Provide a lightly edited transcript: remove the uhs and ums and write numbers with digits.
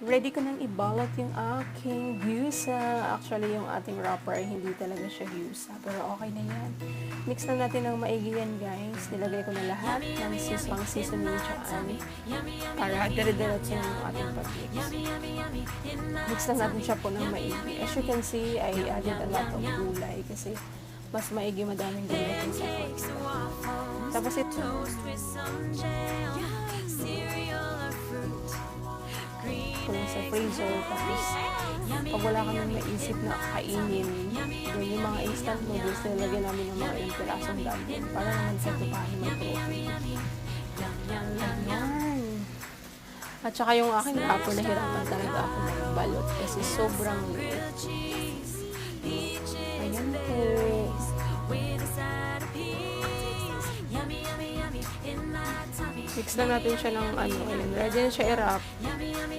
Ready ko nang ibalot yung aking gyusa. Actually, yung ating wrapper ay hindi talaga siya gyusa. Pero okay na yan. Mix na natin ng maigi yan, guys. Nilagay ko na lahat ng seasoning dyan para dire-diretso yung ating pag-mix. Mix na natin siya po ng maigi. As you can see, I added a lot of gulay kasi mas maigi madaming gulay sa pork. Tapos ito, sa freezer. Tapos, pag wala kami maisip na kainin, doon yung mga instant noodles, nilagyan namin ng mga pirasong dambon para naman sa tupahan may protein. Ayan. At saka yung aking hapon, nahirapan talaga ako magbalot kasi sobrang liit. Ayan po. Mix na natin siya ng ano, ready na siya i-wrap.